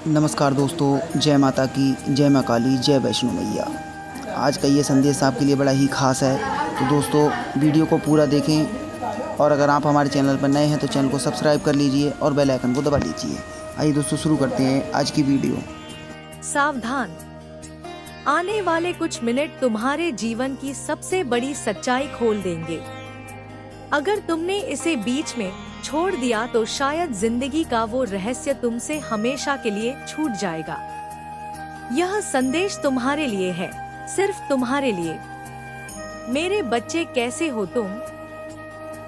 नमस्कार दोस्तों, जय माता की, जय माँ काली, जय वैष्णो मैया। आज का ये संदेश आपके लिए बड़ा ही ख़ास है। तो दोस्तों, वीडियो को पूरा देखें और अगर आप हमारे चैनल पर नए हैं तो चैनल को सब्सक्राइब कर लीजिए और बेल आइकन को दबा लीजिए। आइए दोस्तों, शुरू करते हैं आज की वीडियो। सावधान, आने वाले कुछ मिनट तुम्हारे जीवन की सबसे बड़ी सच्चाई खोल देंगे। अगर तुमने इसे बीच में छोड़ दिया तो शायद जिंदगी का वो रहस्य तुमसे हमेशा के लिए छूट जाएगा। यह संदेश तुम्हारे लिए है, सिर्फ तुम्हारे लिए। मेरे बच्चे, कैसे हो तुम?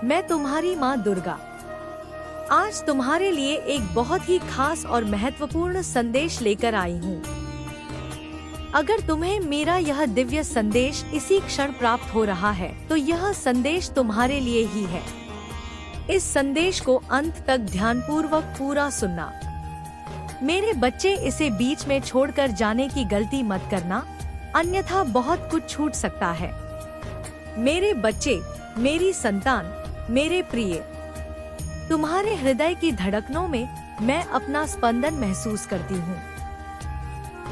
मैं तुम्हारी माँ दुर्गा आज तुम्हारे लिए एक बहुत ही खास और महत्वपूर्ण संदेश लेकर आई हूँ। अगर तुम्हें मेरा यह दिव्य संदेश इसी क्षण प्राप्त हो रहा है तो यह संदेश तुम्हारे लिए ही है। इस संदेश को अंत तक ध्यानपूर्वक पूरा सुनना। मेरे बच्चे, इसे बीच में छोड़कर जाने की गलती मत करना, अन्यथा बहुत कुछ छूट सकता है। मेरे बच्चे, मेरी संतान, मेरे प्रिय, तुम्हारे हृदय की धड़कनों में मैं अपना स्पंदन महसूस करती हूँ।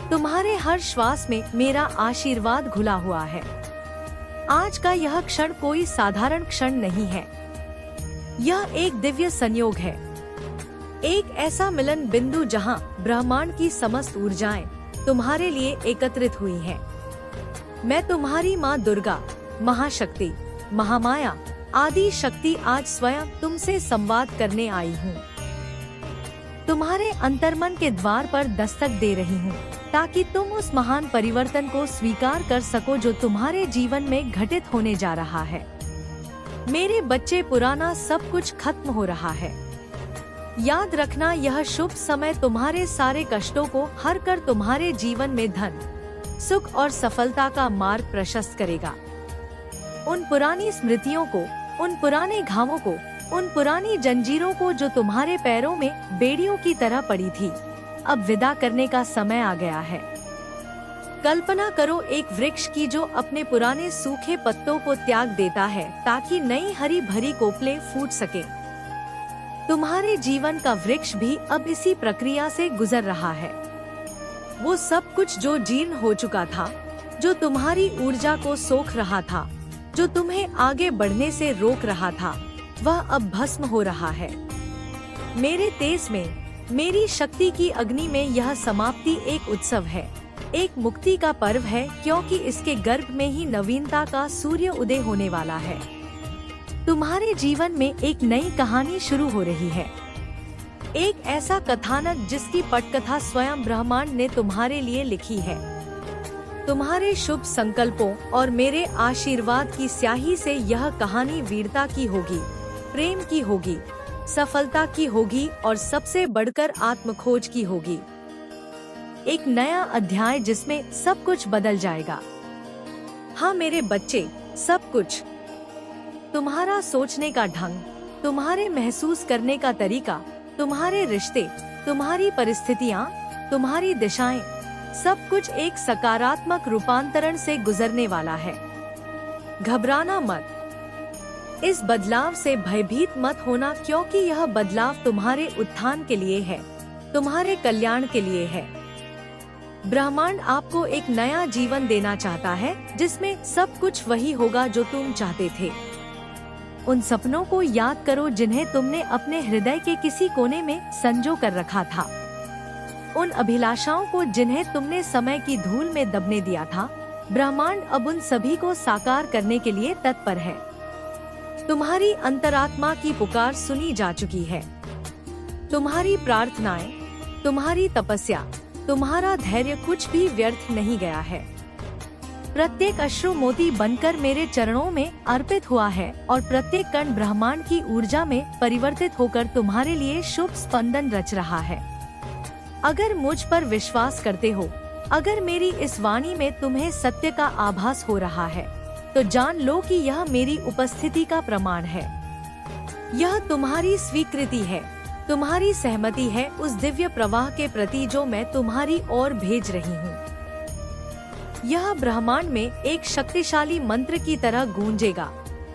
तुम्हारे हर श्वास में मेरा आशीर्वाद घुला हुआ है। आज का यह क्षण कोई साधारण क्षण नहीं है, यह एक दिव्य संयोग है, एक ऐसा मिलन बिंदु जहां ब्रह्मांड की समस्त ऊर्जाएं तुम्हारे लिए एकत्रित हुई हैं। मैं तुम्हारी माँ दुर्गा, महाशक्ति, महामाया, आदि शक्ति आज स्वयं तुमसे संवाद करने आई हूँ। तुम्हारे अंतर्मन के द्वार पर दस्तक दे रही हूँ ताकि तुम उस महान परिवर्तन को स्वीकार कर सको जो तुम्हारे जीवन में घटित होने जा रहा है। मेरे बच्चे, पुराना सब कुछ खत्म हो रहा है। याद रखना, यह शुभ समय तुम्हारे सारे कष्टों को हर कर तुम्हारे जीवन में धन, सुख और सफलता का मार्ग प्रशस्त करेगा। उन पुरानी स्मृतियों को, उन पुराने घावों को, उन पुरानी जंजीरों को जो तुम्हारे पैरों में बेड़ियों की तरह पड़ी थी, अब विदा करने का समय आ गया है। कल्पना करो एक वृक्ष की जो अपने पुराने सूखे पत्तों को त्याग देता है ताकि नई हरी भरी कोपलें फूट सके। तुम्हारे जीवन का वृक्ष भी अब इसी प्रक्रिया से गुजर रहा है। वो सब कुछ जो जीर्ण हो चुका था, जो तुम्हारी ऊर्जा को सोख रहा था, जो तुम्हें आगे बढ़ने से रोक रहा था, वह अब भस्म हो रहा है। मेरे तेज में, मेरी शक्ति की अग्नि में यह समाप्ति एक उत्सव है, एक मुक्ति का पर्व है, क्योंकि इसके गर्भ में ही नवीनता का सूर्य उदय होने वाला है। तुम्हारे जीवन में एक नई कहानी शुरू हो रही है, एक ऐसा कथानक जिसकी पटकथा स्वयं ब्रह्मांड ने तुम्हारे लिए लिखी है। तुम्हारे शुभ संकल्पों और मेरे आशीर्वाद की स्याही से यह कहानी वीरता की होगी, प्रेम की होगी, सफलता की होगी और सबसे बढ़कर आत्मखोज की होगी। एक नया अध्याय जिसमें सब कुछ बदल जाएगा। हाँ मेरे बच्चे, सब कुछ। तुम्हारा सोचने का ढंग, तुम्हारे महसूस करने का तरीका, तुम्हारे रिश्ते, तुम्हारी परिस्थितियाँ, तुम्हारी दिशाएं, सब कुछ एक सकारात्मक रूपांतरण से गुजरने वाला है। घबराना मत, इस बदलाव से भयभीत मत होना, क्योंकि यह बदलाव तुम्हारे उत्थान के लिए है, तुम्हारे कल्याण के लिए है। ब्रह्मांड आपको एक नया जीवन देना चाहता है जिसमें सब कुछ वही होगा जो तुम चाहते थे। उन सपनों को याद करो जिन्हें तुमने अपने हृदय के किसी कोने में संजो कर रखा था। उन अभिलाषाओं को जिन्हें तुमने समय की धूल में दबने दिया था, ब्रह्मांड अब उन सभी को साकार करने के लिए तत्पर है। तुम्हारी अंतरात्मा की पुकार सुनी जा चुकी है। तुम्हारी प्रार्थनाएं, तुम्हारी तपस्या, तुम्हारा धैर्य कुछ भी व्यर्थ नहीं गया है। प्रत्येक अश्रु मोती बनकर मेरे चरणों में अर्पित हुआ है और प्रत्येक कण ब्रह्मांड की ऊर्जा में परिवर्तित होकर तुम्हारे लिए शुभ स्पंदन रच रहा है। अगर मुझ पर विश्वास करते हो, अगर मेरी इस वाणी में तुम्हें सत्य का आभास हो रहा है, तो जान लो कि यह मेरी उपस्थिति का प्रमाण है। यह तुम्हारी स्वीकृति है, तुम्हारी सहमति है उस दिव्य प्रवाह के प्रति जो मैं तुम्हारी ओर भेज रही हूँ। यह ब्रह्मांड में एक शक्तिशाली मंत्र की तरह गूंजेगा,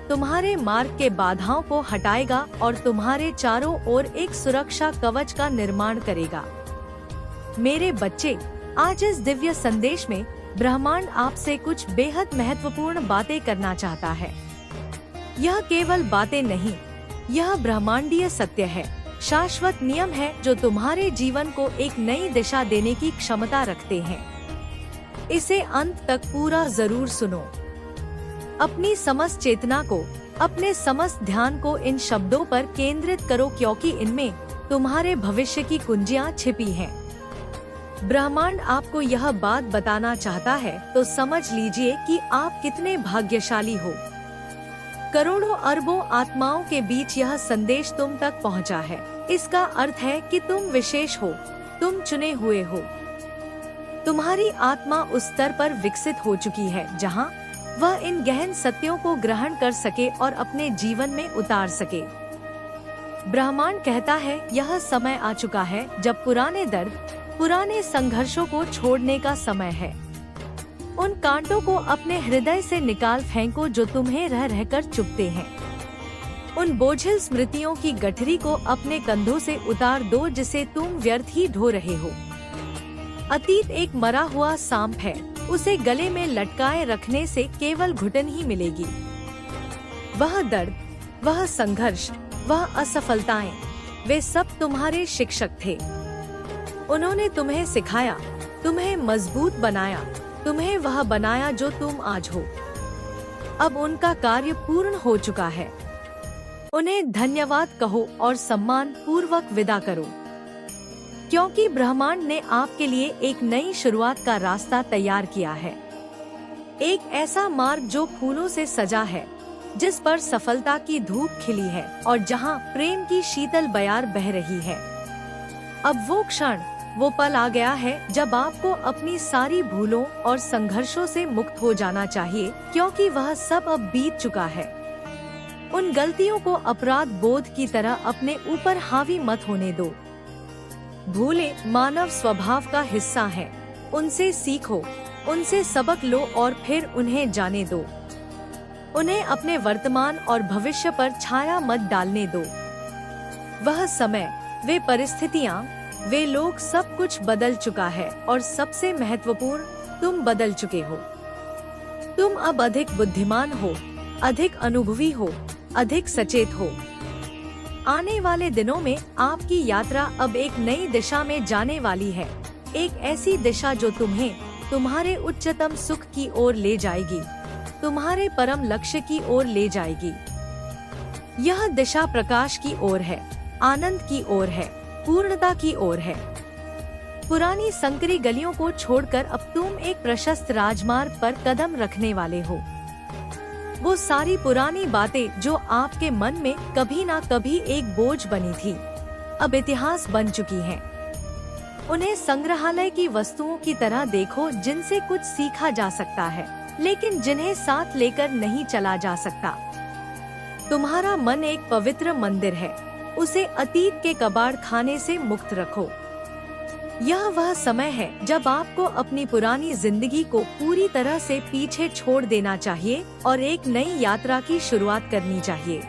तुम्हारे मार्ग के बाधाओं को हटाएगा और तुम्हारे चारों ओर एक सुरक्षा कवच का निर्माण करेगा। मेरे बच्चे, आज इस दिव्य संदेश में ब्रह्मांड आपसे कुछ बेहद महत्वपूर्ण बातें करना चाहता है। यह केवल बातें नहीं, यह ब्रह्मांडीय सत्य है, शाश्वत नियम है जो तुम्हारे जीवन को एक नई दिशा देने की क्षमता रखते हैं। इसे अंत तक पूरा जरूर सुनो। अपनी समस्त चेतना को, अपने समस्त ध्यान को इन शब्दों पर केंद्रित करो, क्योंकि इनमें तुम्हारे भविष्य की कुंजियां छिपी हैं। ब्रह्मांड आपको यह बात बताना चाहता है तो समझ लीजिए कि आप कितने भाग्यशाली हो। करोड़ों अरबों आत्माओं के बीच यह संदेश तुम तक पहुंचा है। इसका अर्थ है कि तुम विशेष हो, तुम चुने हुए हो। तुम्हारी आत्मा उस स्तर पर विकसित हो चुकी है जहां वह इन गहन सत्यों को ग्रहण कर सके और अपने जीवन में उतार सके। ब्रह्मांड कहता है यह समय आ चुका है जब पुराने दर्द, पुराने संघर्षों को छोड़ने का समय है। उन कांटों को अपने हृदय से निकाल फेंको जो तुम्हें रह रहकर चुभते हैं। उन बोझिल स्मृतियों की गठरी को अपने कंधों से उतार दो जिसे तुम व्यर्थ ही ढो रहे हो। अतीत एक मरा हुआ सांप है, उसे गले में लटकाए रखने से केवल घुटन ही मिलेगी। वह दर्द, वह संघर्ष, वह असफलताएं, वे सब तुम्हारे शिक्षक थे। उन्होंने तुम्हें सिखाया, तुम्हें मजबूत बनाया, तुम्हें वह बनाया जो तुम आज हो। अब उनका कार्य पूर्ण हो चुका है। उन्हें धन्यवाद कहो और सम्मान पूर्वक विदा करो, क्योंकि ब्रह्मांड ने आपके लिए एक नई शुरुआत का रास्ता तैयार किया है। एक ऐसा मार्ग जो फूलों से सजा है, जिस पर सफलता की धूप खिली है और जहां प्रेम की शीतल बयार बह रही है। अब वो क्षण, वो पल आ गया है जब आपको अपनी सारी भूलों और संघर्षों से मुक्त हो जाना चाहिए, क्योंकि वह सब अब बीत चुका है। उन गलतियों को अपराध बोध की तरह अपने ऊपर हावी मत होने दो। भूलें मानव स्वभाव का हिस्सा है, उनसे सीखो, उनसे सबक लो और फिर उन्हें जाने दो। उन्हें अपने वर्तमान और भविष्य पर छाया मत डालने दो। वह समय, वे परिस्थितियाँ, वे लोग, सब कुछ बदल चुका है और सबसे महत्वपूर्ण, तुम बदल चुके हो। तुम अब अधिक बुद्धिमान हो, अधिक अनुभवी हो, अधिक सचेत हो। आने वाले दिनों में आपकी यात्रा अब एक नई दिशा में जाने वाली है, एक ऐसी दिशा जो तुम्हें तुम्हारे उच्चतम सुख की ओर ले जाएगी, तुम्हारे परम लक्ष्य की ओर ले जाएगी। यह दिशा प्रकाश की ओर है, आनंद की ओर है, पूर्णता की ओर है। पुरानी संकरी गलियों को छोड़कर अब तुम एक प्रशस्त राजमार्ग पर कदम रखने वाले हो। वो सारी पुरानी बातें जो आपके मन में कभी ना कभी एक बोझ बनी थी, अब इतिहास बन चुकी हैं। उन्हें संग्रहालय की वस्तुओं की तरह देखो जिनसे कुछ सीखा जा सकता है, लेकिन जिन्हें साथ लेकर नहीं चला जा सकता। तुम्हारा मन एक पवित्र मंदिर है, उसे अतीत के कबाड़ खाने से मुक्त रखो। यह वह समय है जब आपको अपनी पुरानी जिंदगी को पूरी तरह से पीछे छोड़ देना चाहिए और एक नई यात्रा की शुरुआत करनी चाहिए।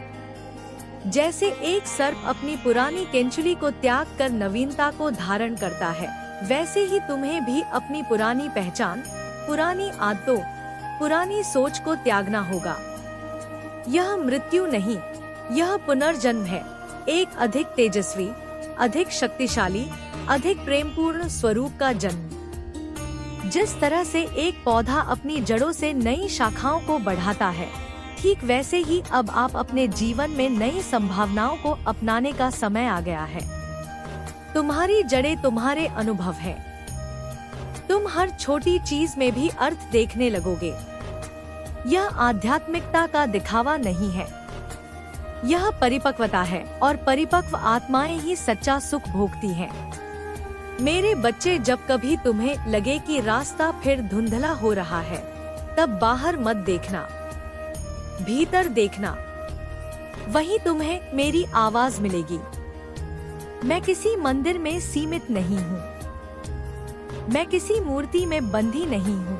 जैसे एक सर्प अपनी पुरानी केंचुली को त्याग कर नवीनता को धारण करता है, वैसे ही तुम्हें भी अपनी पुरानी पहचान, पुरानी आदतों, पुरानी सोच को त्यागना होगा। यह मृत्यु नहीं, यह पुनर्जन्म है, एक अधिक तेजस्वी, अधिक शक्तिशाली, अधिक प्रेमपूर्ण स्वरूप का जन्म। जिस तरह से एक पौधा अपनी जड़ों से नई शाखाओं को बढ़ाता है, ठीक वैसे ही अब आप अपने जीवन में नई संभावनाओं को अपनाने का समय आ गया है। तुम्हारी जड़ें तुम्हारे अनुभव हैं। तुम हर छोटी चीज में भी अर्थ देखने लगोगे। यह आध्यात्मिकता का दिखावा नहीं है, यह परिपक्वता है, और परिपक्व आत्माएं ही सच्चा सुख भोगती हैं। मेरे बच्चे, जब कभी तुम्हें लगे कि रास्ता फिर धुंधला हो रहा है, तब बाहर मत देखना, भीतर देखना। वहीं तुम्हें मेरी आवाज मिलेगी। मैं किसी मंदिर में सीमित नहीं हूँ, मैं किसी मूर्ति में बंधी नहीं हूँ।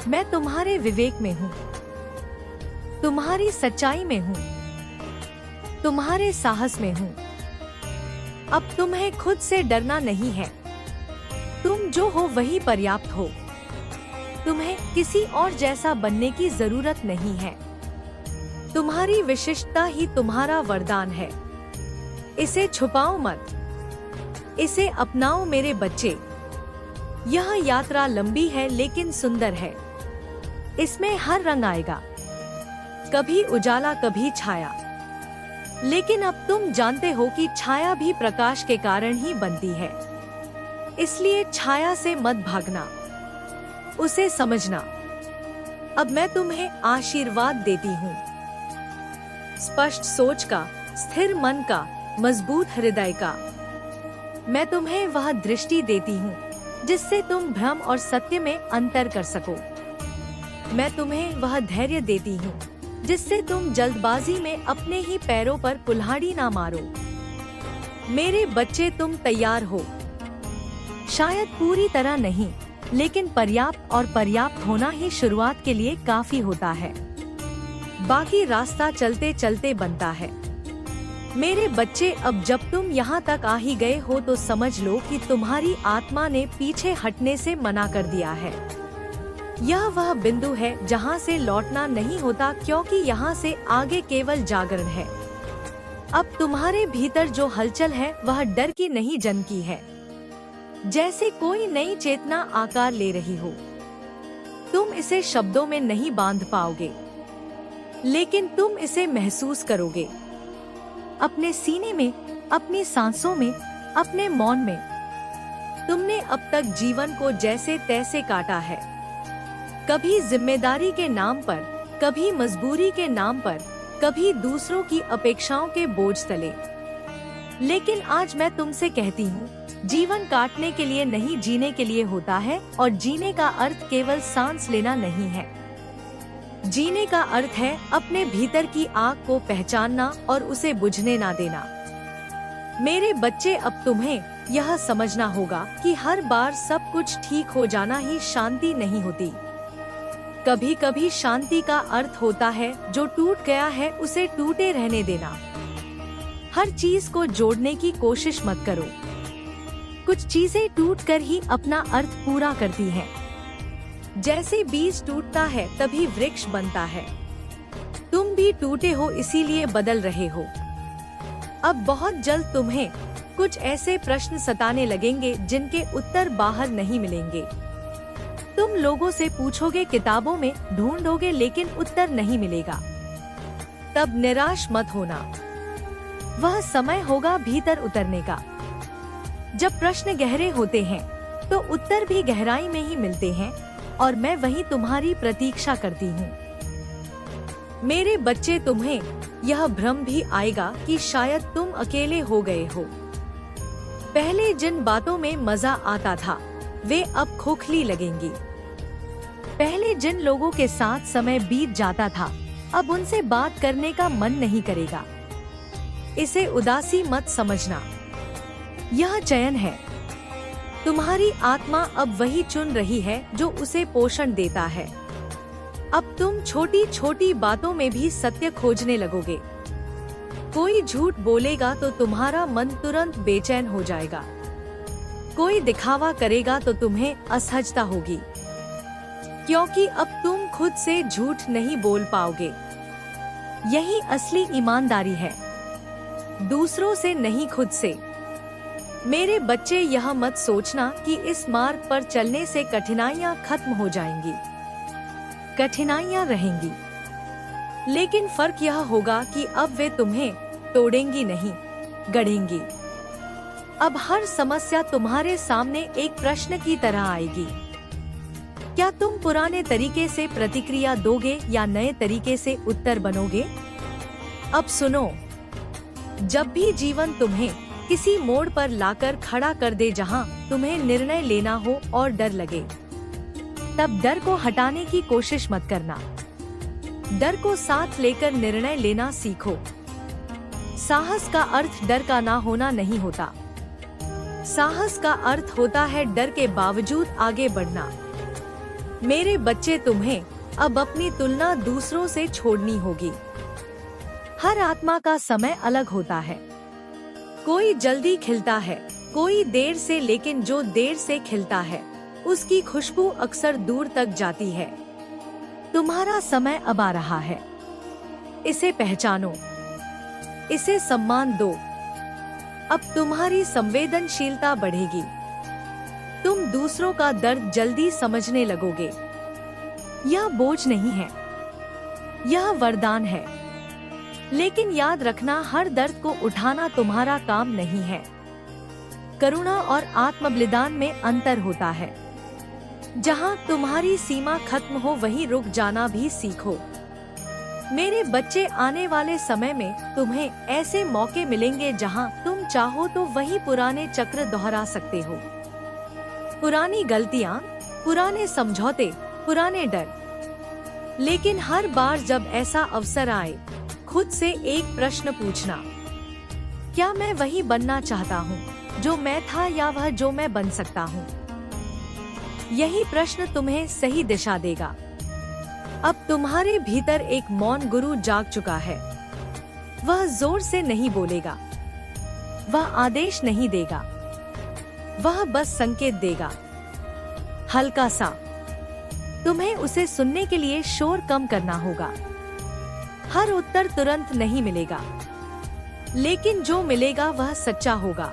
मैं तुम्हारे विवेक में हूँ, तुम्हारी सच्चाई में हूँ, तुम्हारे साहस में हूँ। अब तुम्हें खुद से डरना नहीं है, तुम जो हो वही पर्याप्त हो। तुम्हें किसी और जैसा बनने की जरूरत नहीं है। तुम्हारी विशिष्टता ही तुम्हारा वरदान है। इसे छुपाओ मत। इसे अपनाओ मेरे बच्चे। यह यात्रा लंबी है लेकिन सुंदर है। इसमें हर रंग आएगा, कभी उजाला कभी छाया। लेकिन अब तुम जानते हो कि छाया भी प्रकाश के कारण ही बनती है। इसलिए छाया से मत भागना, उसे समझना। अब मैं तुम्हें आशीर्वाद देती हूँ। स्पष्ट सोच का, स्थिर मन का, मजबूत हृदय का। मैं तुम्हें वह दृष्टि देती हूँ जिससे तुम भ्रम और सत्य में अंतर कर सको। मैं तुम्हें वह धैर्य देती हूँ जिससे तुम जल्दबाजी में अपने ही पैरों पर कुल्हाड़ी ना मारो। मेरे बच्चे, तुम तैयार हो। शायद पूरी तरह नहीं, लेकिन पर्याप्त, और पर्याप्त होना ही शुरुआत के लिए काफी होता है। बाकी रास्ता चलते चलते बनता है। मेरे बच्चे, अब जब तुम यहाँ तक आ ही गए हो तो समझ लो कि तुम्हारी आत्मा ने पीछे हटने से मना कर दिया है। यह वह बिंदु है जहाँ से लौटना नहीं होता, क्योंकि यहाँ से आगे केवल जागरण है। अब तुम्हारे भीतर जो हलचल है वह डर की नहीं, जन की है। जैसे कोई नई चेतना आकार ले रही हो। तुम इसे शब्दों में नहीं बांध पाओगे, लेकिन तुम इसे महसूस करोगे। अपने सीने में, अपनी सांसों में, अपने मौन में। तुमने अब तक जीवन को जैसे तैसे काटा है, कभी जिम्मेदारी के नाम पर, कभी मजबूरी के नाम पर, कभी दूसरों की अपेक्षाओं के बोझ तले। लेकिन आज मैं तुमसे कहती हूँ, जीवन काटने के लिए नहीं, जीने के लिए होता है। और जीने का अर्थ केवल सांस लेना नहीं है। जीने का अर्थ है अपने भीतर की आग को पहचानना और उसे बुझने ना देना। मेरे बच्चे, अब तुम्हें यह समझना होगा कि हर बार सब कुछ ठीक हो जाना ही शांति नहीं होती। कभी कभी शांति का अर्थ होता है जो टूट गया है उसे टूटे रहने देना। हर चीज को जोड़ने की कोशिश मत करो। कुछ चीजें टूटकर ही अपना अर्थ पूरा करती हैं। जैसे बीज टूटता है तभी वृक्ष बनता है। तुम भी टूटे हो, इसीलिए बदल रहे हो। अब बहुत जल्द तुम्हें कुछ ऐसे प्रश्न सताने लगेंगे जिनके उत्तर बाहर नहीं मिलेंगे। तुम लोगों से पूछोगे, किताबों में ढूंढोगे, लेकिन उत्तर नहीं मिलेगा। तब निराश मत होना। वह समय होगा भीतर उतरने का। जब प्रश्न गहरे होते हैं तो उत्तर भी गहराई में ही मिलते हैं, और मैं वही तुम्हारी प्रतीक्षा करती हूँ। मेरे बच्चे, तुम्हें यह भ्रम भी आएगा कि शायद तुम अकेले हो गए हो। पहले जिन बातों में मजा आता था वे अब खोखली लगेंगी। पहले जिन लोगों के साथ समय बीत जाता था अब उनसे बात करने का मन नहीं करेगा। इसे उदासी मत समझना, यह चयन है। तुम्हारी आत्मा अब वही चुन रही है जो उसे पोषण देता है। अब तुम छोटी छोटी बातों में भी सत्य खोजने लगोगे। कोई झूठ बोलेगा तो तुम्हारा मन तुरंत बेचैन हो जाएगा। कोई दिखावा करेगा तो तुम्हें असहजता होगी, क्योंकि अब तुम खुद से झूठ नहीं बोल पाओगे। यही असली ईमानदारी है, दूसरों से नहीं, खुद से। मेरे बच्चे, यह मत सोचना कि इस मार्ग पर चलने से कठिनाइयाँ खत्म हो जाएंगी। कठिनाइयाँ रहेंगी, लेकिन फर्क यह होगा कि अब वे तुम्हें तोड़ेंगी नहीं, गढ़ेंगी। अब हर समस्या तुम्हारे सामने एक प्रश्न की तरह आएगी। क्या तुम पुराने तरीके से प्रतिक्रिया दोगे या नए तरीके से उत्तर बनोगे? अब सुनो, जब भी जीवन तुम्हें किसी मोड़ पर लाकर खड़ा कर दे जहां तुम्हें निर्णय लेना हो और डर लगे, तब डर को हटाने की कोशिश मत करना। डर को साथ लेकर निर्णय लेना सीखो। साहस का अर्थ डर का ना होना नहीं होता। साहस का अर्थ होता है डर के बावजूद आगे बढ़ना। मेरे बच्चे, तुम्हें अब अपनी तुलना दूसरों से छोड़नी होगी। हर आत्मा का समय अलग होता है। कोई जल्दी खिलता है, कोई देर से, लेकिन जो देर से खिलता है उसकी खुशबू अक्सर दूर तक जाती है। तुम्हारा समय अब आ रहा है, इसे पहचानो, इसे सम्मान दो। अब तुम्हारी संवेदनशीलता बढ़ेगी, तुम दूसरों का दर्द जल्दी समझने लगोगे। यह बोझ नहीं है, यह वरदान है। लेकिन याद रखना, हर दर्द को उठाना तुम्हारा काम नहीं है। करुणा और आत्मबलिदान में अंतर होता है। जहाँ तुम्हारी सीमा खत्म हो वहीं रुक जाना भी सीखो। मेरे बच्चे, आने वाले समय में तुम्हें ऐसे मौके मिलेंगे जहाँ तुम चाहो तो वही पुराने चक्र दोहरा सकते हो। पुरानी गलतियाँ, पुराने समझौते, पुराने डर। लेकिन हर बार जब ऐसा अवसर आए, खुद से एक प्रश्न पूछना, क्या मैं वही बनना चाहता हूँ जो मैं था, या वह जो मैं बन सकता हूँ? यही प्रश्न तुम्हें सही दिशा देगा। अब तुम्हारे भीतर एक मौन गुरु जाग चुका है। वह जोर से नहीं बोलेगा, वह आदेश नहीं देगा, वह बस संकेत देगा, हल्का सा। तुम्हें उसे सुनने के लिए शोर कम करना होगा। हर उत्तर तुरंत नहीं मिलेगा, लेकिन जो मिलेगा वह सच्चा होगा।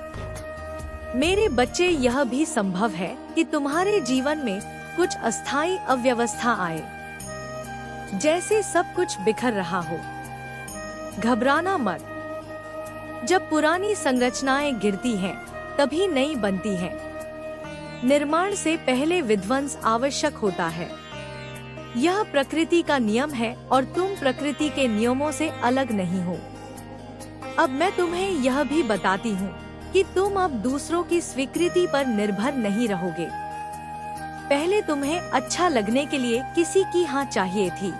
मेरे बच्चे, यह भी संभव है कि तुम्हारे जीवन में कुछ अस्थायी अव्यवस्था आए, जैसे सब कुछ बिखर रहा हो। घबराना मत। जब पुरानी संरचनाएं गिरती हैं, तभी नई बनती हैं। निर्माण से पहले विध्वंस आवश्यक होता है। यह प्रकृति का नियम है और तुम प्रकृति के नियमों से अलग नहीं हो। अब मैं तुम्हें यह भी बताती हूँ कि तुम अब दूसरों की स्वीकृति पर निर्भर नहीं रहोगे। पहले तुम्हें अच्छा लगने के लिए किसी की हाँ चाहिए थी।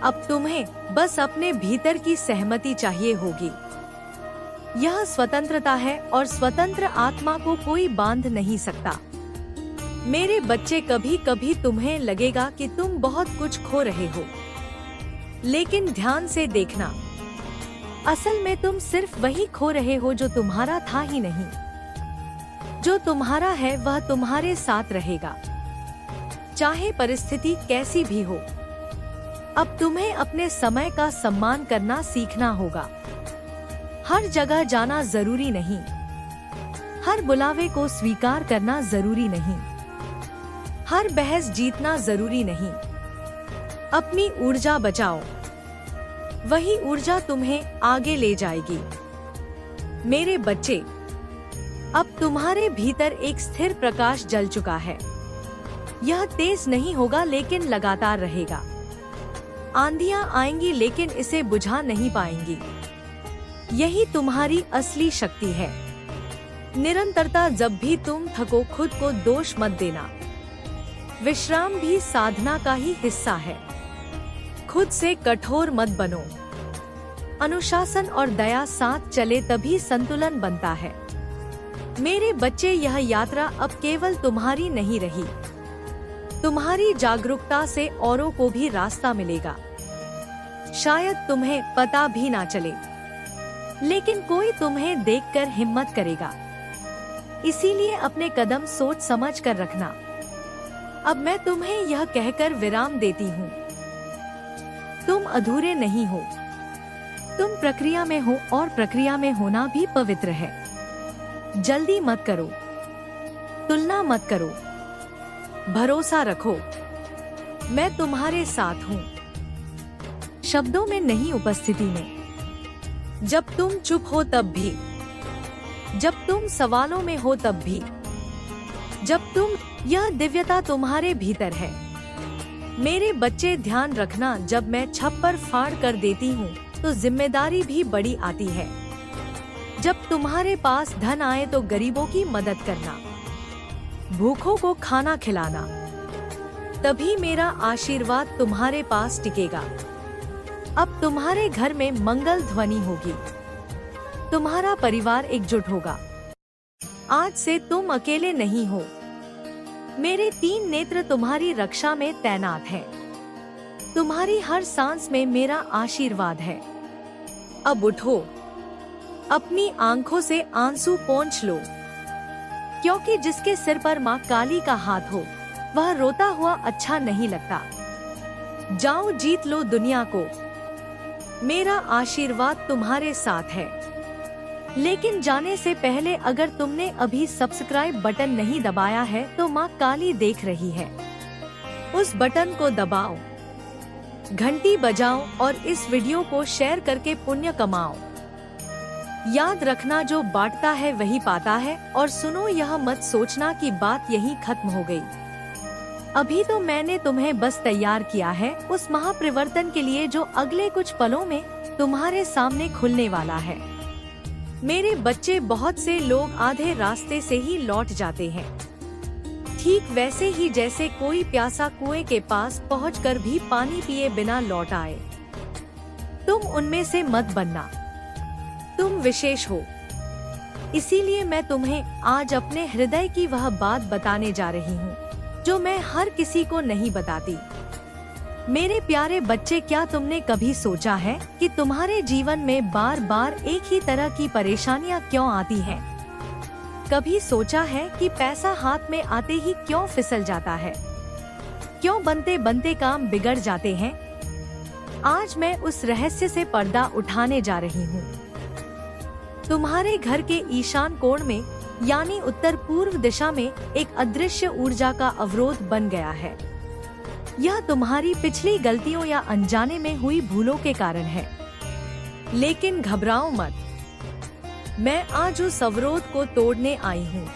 अब तुम्हें बस अपने भीतर की सहमति चाहिए होगी। यह स्वतंत्रता है और स्वतंत्र आत्मा को कोई बांध नहीं सकता। मेरे बच्चे, कभी कभी तुम्हें लगेगा कि तुम बहुत कुछ खो रहे हो, लेकिन ध्यान से देखना, असल में तुम सिर्फ वही खो रहे हो जो तुम्हारा था ही नहीं। जो तुम्हारा है वह तुम्हारे साथ रहेगा, चाहे परिस्थिति कैसी भी हो। अब तुम्हें अपने समय का सम्मान करना सीखना होगा। हर जगह जाना जरूरी नहीं, हर बुलावे को स्वीकार करना जरूरी नहीं, हर बहस जीतना जरूरी नहीं। अपनी ऊर्जा बचाओ, वही ऊर्जा तुम्हें आगे ले जाएगी। मेरे बच्चे, अब तुम्हारे भीतर एक स्थिर प्रकाश जल चुका है। यह तेज नहीं होगा, लेकिन लगातार रहेगा। आंधियां आएंगी, लेकिन इसे बुझा नहीं पाएंगी। यही तुम्हारी असली शक्ति है। निरंतरता। जब भी तुम थको, खुद को दोष मत देना। विश्राम भी साधना का ही हिस्सा है। खुद से कठोर मत बनो। अनुशासन और दया साथ चले तभी संतुलन बनता है। मेरे बच्चे, यह यात्रा अब केवल तुम्हारी नहीं रही। तुम्हारी जागरूकता से औरों को भी रास्ता मिलेगा। शायद तुम्हें पता भी ना चले, लेकिन कोई तुम्हें देखकर हिम्मत करेगा। इसीलिए अपने कदम सोच समझ कर रखना। अब मैं तुम्हें यह कहकर विराम देती हूँ, तुम अधूरे नहीं हो। तुम प्रक्रिया में हो, और प्रक्रिया में होना भी पवित्र है। जल्दी मत करो, तुलना मत करो, भरोसा रखो, मैं तुम्हारे साथ हूँ। शब्दों में नहीं, उपस्थिति में। जब तुम चुप हो तब भी, जब तुम सवालों में हो तब भी, जब तुम, यह दिव्यता तुम्हारे भीतर है। मेरे बच्चे, ध्यान रखना, जब मैं छप्पर फाड़ कर देती हूँ तो जिम्मेदारी भी बड़ी आती है। जब तुम्हारे पास धन आए तो गरीबों की मदद करना, भूखों को खाना खिलाना, तभी मेरा आशीर्वाद तुम्हारे पास टिकेगा। अब तुम्हारे घर में मंगल ध्वनि होगी, तुम्हारा परिवार एकजुट होगा। आज से तुम अकेले नहीं हो। मेरे 3 नेत्र तुम्हारी रक्षा में तैनात हैं। तुम्हारी हर सांस में मेरा आशीर्वाद है। अब उठो, अपनी आंखों से आंसू पोंछ लो। क्योंकि जिसके सिर पर माँ काली का हाथ हो वह रोता हुआ अच्छा नहीं लगता। जाओ जीत लो दुनिया को, मेरा आशीर्वाद तुम्हारे साथ है। लेकिन जाने से पहले अगर तुमने अभी सब्सक्राइब बटन नहीं दबाया है तो माँ काली देख रही है, उस बटन को दबाओ, घंटी बजाओ और इस वीडियो को शेयर करके पुण्य कमाओ। याद रखना, जो बांटता है वही पाता है। और सुनो, यह मत सोचना कि बात यहीं खत्म हो गई। अभी तो मैंने तुम्हें बस तैयार किया है उस महापरिवर्तन के लिए जो अगले कुछ पलों में तुम्हारे सामने खुलने वाला है। मेरे बच्चे, बहुत से लोग आधे रास्ते से ही लौट जाते हैं, ठीक वैसे ही जैसे कोई प्यासा कुएं के पास पहुंचकर भी पानी पिए बिना लौट आए। तुम उनमें से मत बनना, तुम विशेष हो। इसीलिए मैं तुम्हें आज अपने हृदय की वह बात बताने जा रही हूँ जो मैं हर किसी को नहीं बताती। मेरे प्यारे बच्चे, क्या तुमने कभी सोचा है कि तुम्हारे जीवन में बार बार एक ही तरह की परेशानियाँ क्यों आती हैं? कभी सोचा है कि पैसा हाथ में आते ही क्यों फिसल जाता है? क्यों बनते बनते काम बिगड़ जाते हैं? आज मैं उस रहस्य से पर्दा उठाने जा रही हूँ। तुम्हारे घर के ईशान कोण में यानी उत्तर पूर्व दिशा में एक अदृश्य ऊर्जा का अवरोध बन गया है। यह तुम्हारी पिछली गलतियों या अनजाने में हुई भूलों के कारण है। लेकिन घबराओ मत, मैं आज उस अवरोध को तोड़ने आई हूँ।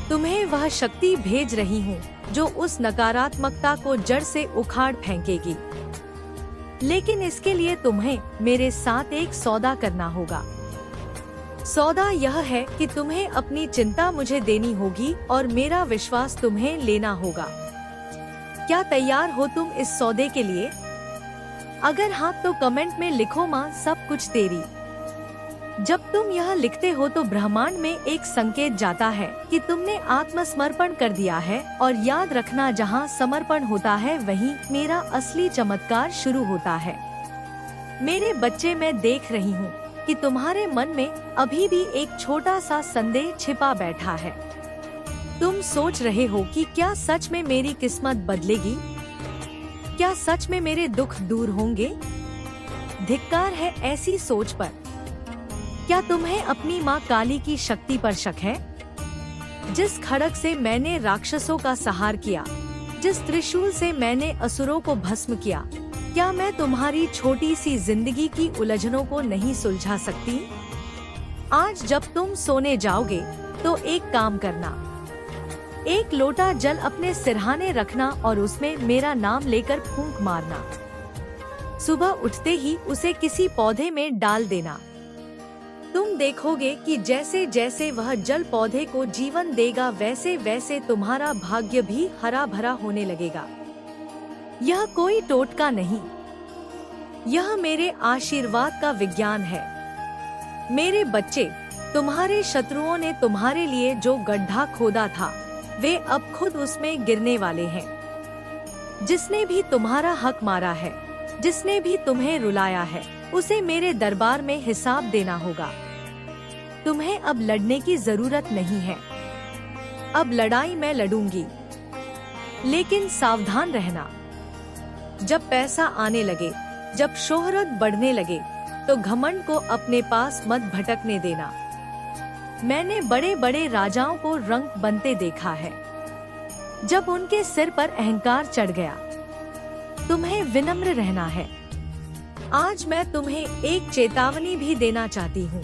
तुम्हें वह शक्ति भेज रही हूँ जो उस नकारात्मकता को जड़ से उखाड़ फेंकेगी। लेकिन इसके लिए तुम्हें मेरे साथ एक सौदा करना होगा। सौदा यह है कि तुम्हें अपनी चिंता मुझे देनी होगी और मेरा विश्वास तुम्हें लेना होगा। क्या तैयार हो तुम इस सौदे के लिए? अगर हाँ तो कमेंट में लिखो, माँ सब कुछ तेरी। जब तुम यह लिखते हो तो ब्रह्मांड में एक संकेत जाता है कि तुमने आत्मसमर्पण कर दिया है। और याद रखना, जहाँ समर्पण होता है वहीं मेरा असली चमत्कार शुरू होता है। मेरे बच्चे, मैं देख रही हूँ कि तुम्हारे मन में अभी भी एक छोटा सा संदेह छिपा बैठा है। तुम सोच रहे हो कि क्या सच में मेरी किस्मत बदलेगी? क्या सच में मेरे दुख दूर होंगे? धिक्कार है ऐसी सोच पर। क्या तुम्हें अपनी माँ काली की शक्ति पर शक है? जिस खड़ग से मैंने राक्षसों का संहार किया, जिस त्रिशूल से मैंने असुरों को भस्म किया, क्या मैं तुम्हारी छोटी सी जिंदगी की उलझनों को नहीं सुलझा सकती? आज जब तुम सोने जाओगे तो एक काम करना, एक लोटा जल अपने सिरहाने रखना और उसमें मेरा नाम लेकर फूंक मारना। सुबह उठते ही उसे किसी पौधे में डाल देना। तुम देखोगे कि जैसे जैसे वह जल पौधे को जीवन देगा वैसे वैसे तुम्हारा भाग्य भी हरा भरा होने लगेगा। यह कोई टोटका नहीं, यह मेरे आशीर्वाद का विज्ञान है। मेरे बच्चे, तुम्हारे शत्रुओं ने तुम्हारे लिए जो गड्ढा खोदा था वे अब खुद उसमें गिरने वाले हैं। जिसने भी तुम्हारा हक मारा है, जिसने भी तुम्हें रुलाया है, उसे मेरे दरबार में हिसाब देना होगा। तुम्हें अब लड़ने की जरूरत नहीं है। अब लड़ाई मैं लड़ूंगी, लेकिन सावधान रहना। जब पैसा आने लगे, जब शोहरत बढ़ने लगे, तो घमंड को अपने पास मत भटकने देना। मैंने बड़े बड़े राजाओं को रंक बनते देखा है। जब उनके सिर पर अहंकार चढ़ गया, तुम्हें विनम्र रहना है। आज मैं तुम्हें एक चेतावनी भी देना चाहती हूँ।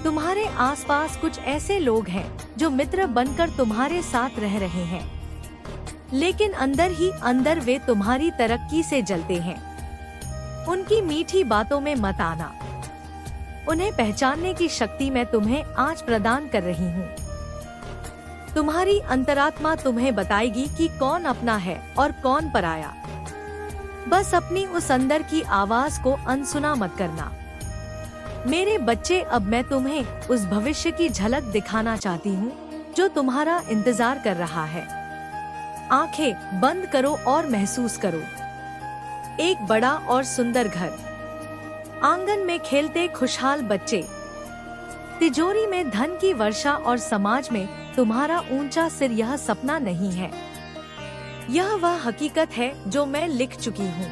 तुम्हारे आसपास कुछ ऐसे लोग हैं जो मित्र बनकर तुम्हारे साथ रह रहे हैं, लेकिन अंदर ही अंदर वे तुम्हारी तरक्की से जलते हैं। उनकी मीठी बातों में मत आना। उन्हें पहचानने की शक्ति मैं तुम्हें आज प्रदान कर रही हूँ। तुम्हारी अंतरात्मा तुम्हें बताएगी कि कौन अपना है और कौन पराया। बस अपनी उस अंदर की आवाज को अनसुना मत करना। मेरे बच्चे, अब मैं तुम्हें उस भविष्य की झलक दिखाना चाहती हूँ जो तुम्हारा इंतजार कर रहा है। आंखें बंद करो और महसूस करो। एक बड़ा और सुंदर घर, आंगन में खेलते खुशहाल बच्चे, तिजोरी में धन की वर्षा और समाज में तुम्हारा ऊंचा सिर, यह सपना नहीं है। यह वह हकीकत है जो मैं लिख चुकी हूँ।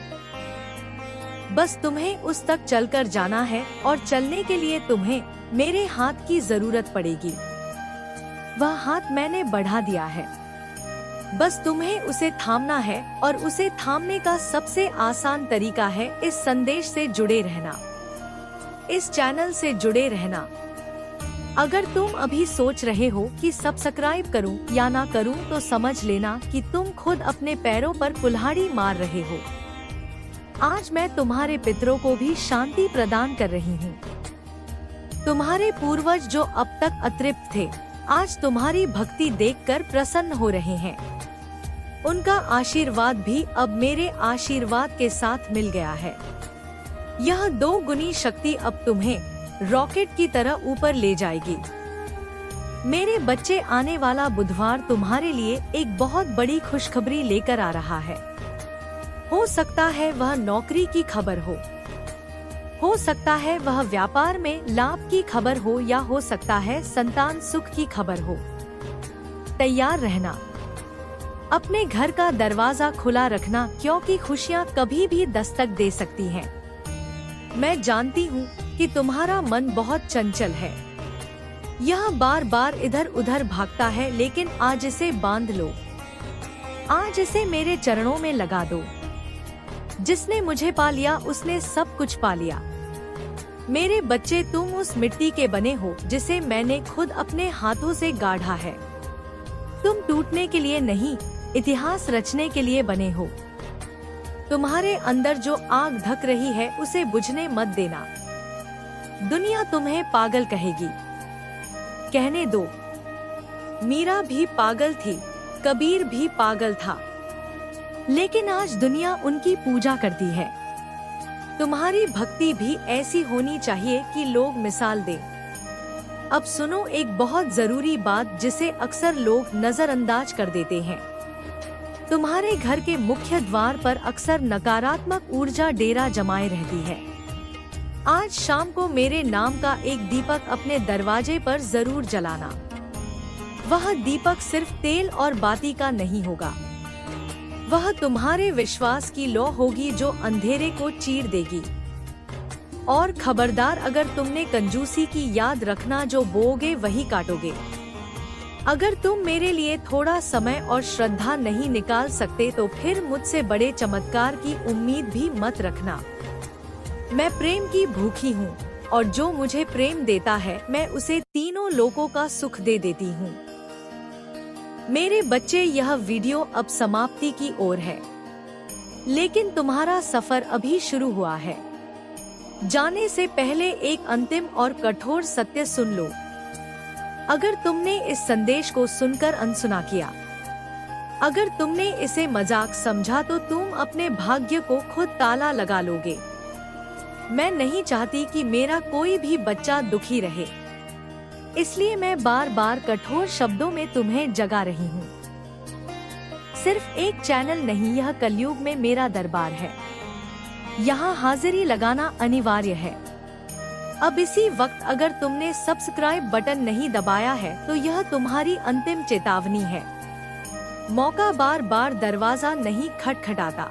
बस तुम्हें उस तक चलकर जाना है और चलने के लिए तुम्हें मेरे हाथ की जरूरत पड़ेगी। वह हाथ मैंने बढ़ा दिया है, बस तुम्हें उसे थामना है और उसे थामने का सबसे आसान तरीका है इस संदेश से जुड़े रहना, इस चैनल से जुड़े रहना। अगर तुम अभी सोच रहे हो कि सब्सक्राइब करूं या ना करूं, तो समझ लेना कि तुम खुद अपने पैरों पर कुल्हाड़ी मार रहे हो। आज मैं तुम्हारे पितरों को भी शांति प्रदान कर रही हूँ। तुम्हारे पूर्वज जो अब तक अतृप्त थे, आज तुम्हारी भक्ति देखकर प्रसन्न हो रहे हैं। उनका आशीर्वाद भी अब मेरे आशीर्वाद के साथ मिल गया है। यह 2 गुनी शक्ति अब तुम्हें रॉकेट की तरह ऊपर ले जाएगी। मेरे बच्चे, आने वाला बुधवार तुम्हारे लिए एक बहुत बड़ी खुशखबरी लेकर आ रहा है। हो सकता है वह नौकरी की खबर हो सकता है वह व्यापार में लाभ की खबर हो, या हो सकता है संतान सुख की खबर हो। तैयार रहना, अपने घर का दरवाजा खुला रखना, क्योंकि खुशियाँ कभी भी दस्तक दे सकती हैं। मैं जानती हूँ कि तुम्हारा मन बहुत चंचल है, यह बार बार इधर उधर भागता है, लेकिन आज इसे बांध लो, आज इसे मेरे चरणों में लगा दो। जिसने मुझे पा लिया उसने सब कुछ पा लिया। मेरे बच्चे, तुम उस मिट्टी के बने हो जिसे मैंने खुद अपने हाथों से गाढ़ा है। तुम टूटने के लिए नहीं, इतिहास रचने के लिए बने हो। तुम्हारे अंदर जो आग धक रही है उसे बुझने मत देना। दुनिया तुम्हें पागल कहेगी, कहने दो। मीरा भी पागल थी, कबीर भी पागल था, लेकिन आज दुनिया उनकी पूजा करती है। तुम्हारी भक्ति भी ऐसी होनी चाहिए कि लोग मिसाल दें। अब सुनो एक बहुत जरूरी बात जिसे अक्सर लोग नजरअंदाज कर देते हैं। तुम्हारे घर के मुख्य द्वार पर अक्सर नकारात्मक ऊर्जा डेरा जमाए रहती है। आज शाम को मेरे नाम का एक दीपक अपने दरवाजे पर जरूर जलाना। वह दीपक सिर्फ तेल और बाती का नहीं होगा, वह तुम्हारे विश्वास की लौ होगी जो अंधेरे को चीर देगी। और खबरदार, अगर तुमने कंजूसी की, याद रखना जो बोओगे वही काटोगे। अगर तुम मेरे लिए थोड़ा समय और श्रद्धा नहीं निकाल सकते तो फिर मुझसे बड़े चमत्कार की उम्मीद भी मत रखना। मैं प्रेम की भूखी हूँ और जो मुझे प्रेम देता है मैं उसे तीनों लोकों का सुख दे देती हूँ। मेरे बच्चे, यह वीडियो अब समाप्ति की ओर है, लेकिन तुम्हारा सफर अभी शुरू हुआ है। जाने से पहले एक अंतिम और कठोर सत्य सुन लो। अगर तुमने इस संदेश को सुनकर अनसुना किया, अगर तुमने इसे मजाक समझा, तो तुम अपने भाग्य को खुद ताला लगा लोगे। मैं नहीं चाहती कि मेरा कोई भी बच्चा दुखी रहे, इसलिए मैं बार बार कठोर शब्दों में तुम्हें जगा रही हूँ। सिर्फ एक चैनल नहीं, यह कलयुग में मेरा दरबार है। यहाँ हाजिरी लगाना अनिवार्य है। अब इसी वक्त अगर तुमने सब्सक्राइब बटन नहीं दबाया है तो यह तुम्हारी अंतिम चेतावनी है। मौका बार बार दरवाजा नहीं खटखटाता।